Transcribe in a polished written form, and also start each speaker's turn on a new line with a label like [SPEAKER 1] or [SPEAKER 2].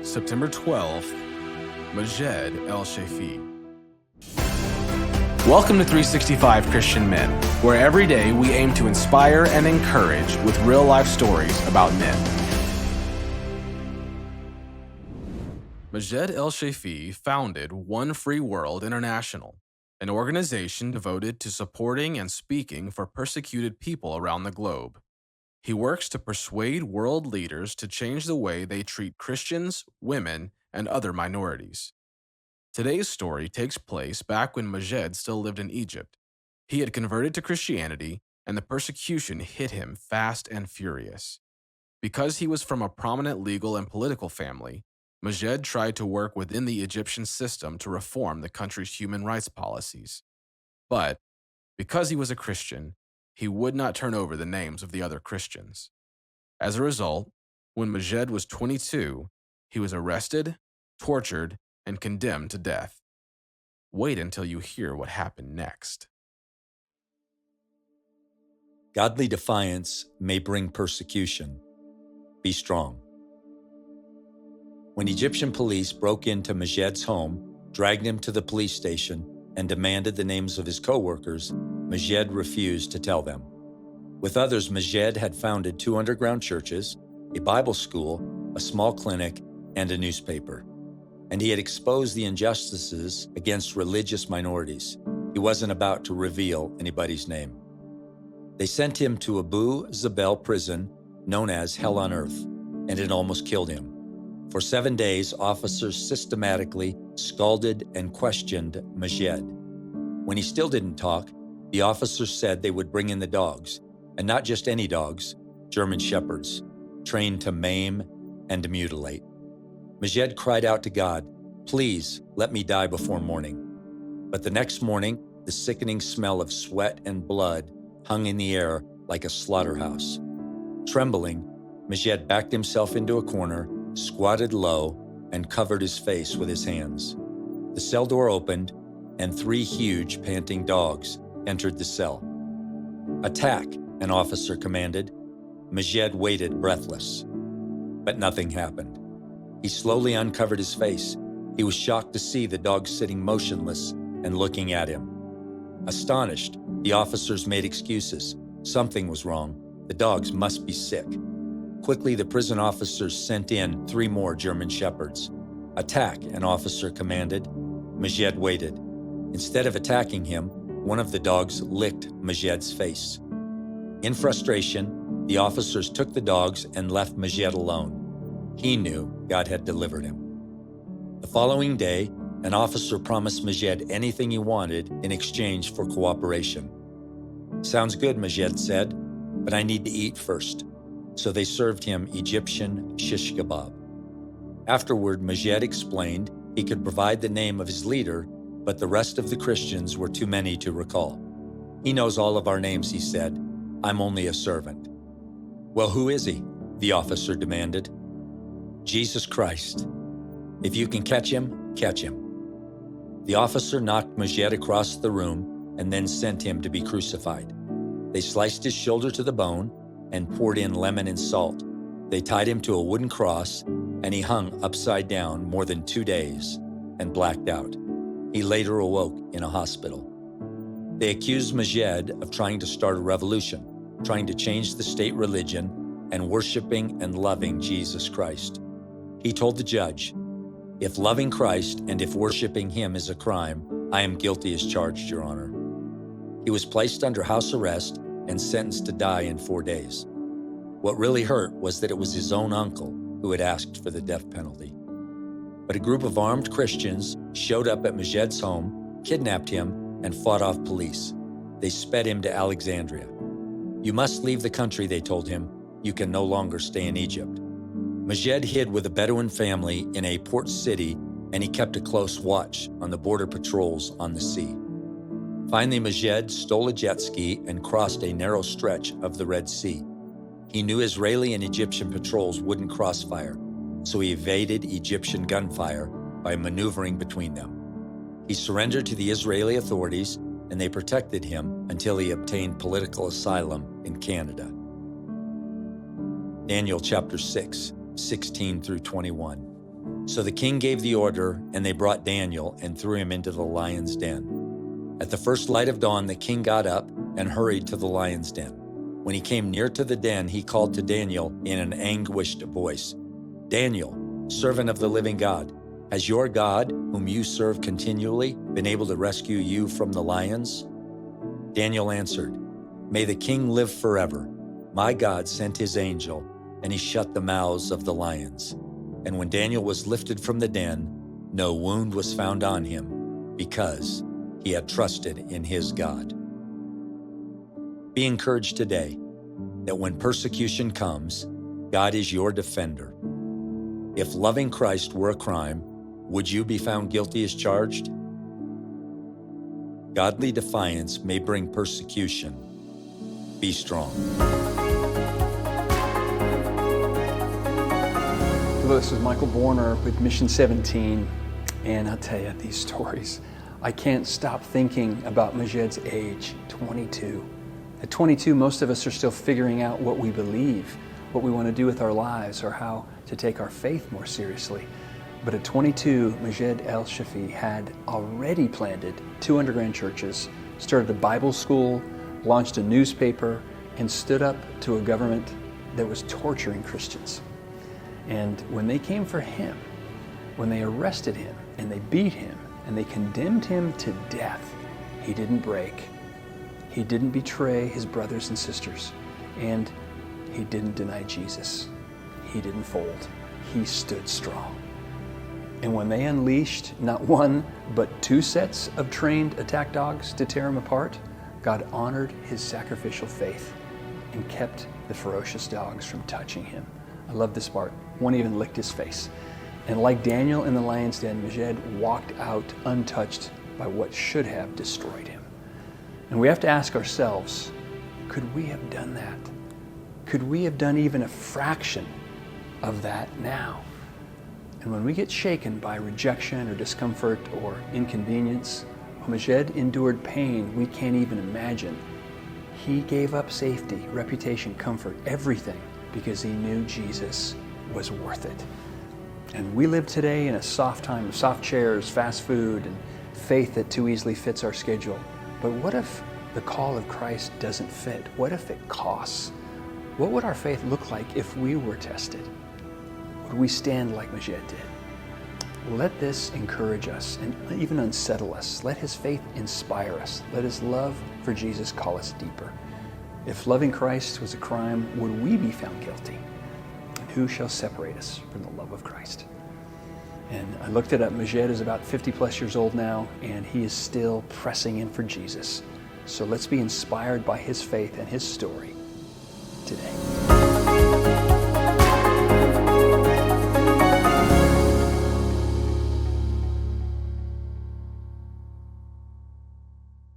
[SPEAKER 1] September 12th, Majed El Shafie. Welcome to 365 Christian Men, where every day we aim to inspire and encourage with real-life stories about men. Majed El Shafie founded One Free World International, an organization devoted to supporting and speaking for persecuted people around the globe. He works to persuade world leaders to change the way they treat Christians, women, and other minorities. Today's story takes place back when Majed still lived in Egypt. He had converted to Christianity, and the persecution hit him fast and furious. Because he was from a prominent legal and political family, Majed tried to work within the Egyptian system to reform the country's human rights policies. But because he was a Christian, he would not turn over the names of the other Christians. As a result, when Majed was 22, he was arrested, tortured, and condemned to death. Wait until you hear what happened next.
[SPEAKER 2] Godly defiance may bring persecution. Be strong. When Egyptian police broke into Majed's home, dragged him to the police station, and demanded the names of his co-workers, Majed refused to tell them. With others, Majed had founded 2 underground churches, a Bible school, a small clinic, and a newspaper. And he had exposed the injustices against religious minorities. He wasn't about to reveal anybody's name. They sent him to Abu Zaabel prison, known as Hell on Earth, and it almost killed him. For 7 days, officers systematically scalded and questioned Majed. When he still didn't talk, the officers said they would bring in the dogs, and not just any dogs, German shepherds, trained to maim and mutilate. Majed cried out to God, "Please let me die before morning." But the next morning, the sickening smell of sweat and blood hung in the air like a slaughterhouse. Trembling, Majed backed himself into a corner, squatted low, and covered his face with his hands. The cell door opened, and 3 huge, panting dogs entered the cell. "Attack," an officer commanded. Majed waited breathless. But nothing happened. He slowly uncovered his face. He was shocked to see the dogs sitting motionless and looking at him. Astonished, the officers made excuses. Something was wrong. The dogs must be sick. Quickly, the prison officers sent in 3 more German shepherds. "Attack," an officer commanded. Majed waited. Instead of attacking him, one of the dogs licked Majed's face. In frustration, the officers took the dogs and left Majed alone. He knew God had delivered him. The following day, an officer promised Majed anything he wanted in exchange for cooperation. "Sounds good," Majed said, "but I need to eat first." So they served him Egyptian shish kebab. Afterward, Majed explained he could provide the name of his leader, but the rest of the Christians were too many to recall. "He knows all of our names," he said. "I'm only a servant." "Well, who is he?" the officer demanded. "Jesus Christ. If you can catch him, catch him." The officer knocked Majed across the room and then sent him to be crucified. They sliced his shoulder to the bone and poured in lemon and salt. They tied him to a wooden cross, and he hung upside down more than 2 days and blacked out. He later awoke in a hospital. They accused Majed of trying to start a revolution, trying to change the state religion, and worshiping and loving Jesus Christ. He told the judge, "If loving Christ and if worshiping him is a crime, I am guilty as charged, Your Honor." He was placed under house arrest and sentenced to die in 4 days. What really hurt was that it was his own uncle who had asked for the death penalty. But a group of armed Christians showed up at Majed's home, kidnapped him, and fought off police. They sped him to Alexandria. "You must leave the country," they told him. "You can no longer stay in Egypt." Majed hid with a Bedouin family in a port city, and he kept a close watch on the border patrols on the sea. Finally, Majed stole a jet ski and crossed a narrow stretch of the Red Sea. He knew Israeli and Egyptian patrols wouldn't crossfire, so he evaded Egyptian gunfire by maneuvering between them. He surrendered to the Israeli authorities, and they protected him until he obtained political asylum in Canada. Daniel chapter 6. 16 through 21. So the king gave the order, and they brought Daniel and threw him into the lion's den. At the first light of dawn, the king got up and hurried to the lion's den. When he came near to the den, he called to Daniel in an anguished voice, "Daniel, servant of the living God, has your God, whom you serve continually, been able to rescue you from the lions?" Daniel answered, "May the king live forever. My God sent his angel, and he shut the mouths of the lions. And when Daniel was lifted from the den, no wound was found on him, because he had trusted in his God." Be encouraged today that when persecution comes, God is your defender. If loving Christ were a crime, would you be found guilty as charged? Godly defiance may bring persecution. Be strong.
[SPEAKER 3] Hello, this is Michael Borner with Mission 17, and I'll tell you these stories. I can't stop thinking about Majed's age, 22. At 22, most of us are still figuring out what we believe, what we want to do with our lives, or how to take our faith more seriously. But at 22, Majed El Shafie had already planted 2 underground churches, started a Bible school, launched a newspaper, and stood up to a government that was torturing Christians. And when they came for him, when they arrested him and they beat him and they condemned him to death, he didn't break. He didn't betray his brothers and sisters, and he didn't deny Jesus. He didn't fold. He stood strong. And when they unleashed not 1, but 2 sets of trained attack dogs to tear him apart, God honored his sacrificial faith and kept the ferocious dogs from touching him. I love this part. One even licked his face. And like Daniel in the lion's den, Majed walked out untouched by what should have destroyed him. And we have to ask ourselves, could we have done that? Could we have done even a fraction of that now? And when we get shaken by rejection or discomfort or inconvenience, when Majed endured pain we can't even imagine, he gave up safety, reputation, comfort, everything, because he knew Jesus was worth it. And we live today in a soft time of soft chairs, fast food, and faith that too easily fits our schedule. But what if the call of Christ doesn't fit? What if it costs? What would our faith look like if we were tested? Would we stand like Majed did? Let this encourage us and even unsettle us. Let his faith inspire us. Let his love for Jesus call us deeper. If loving Christ was a crime, would we be found guilty? And who shall separate us from the love of Christ? And I looked it up. Majed is about 50 plus years old now, and he is still pressing in for Jesus. So let's be inspired by his faith and his story today.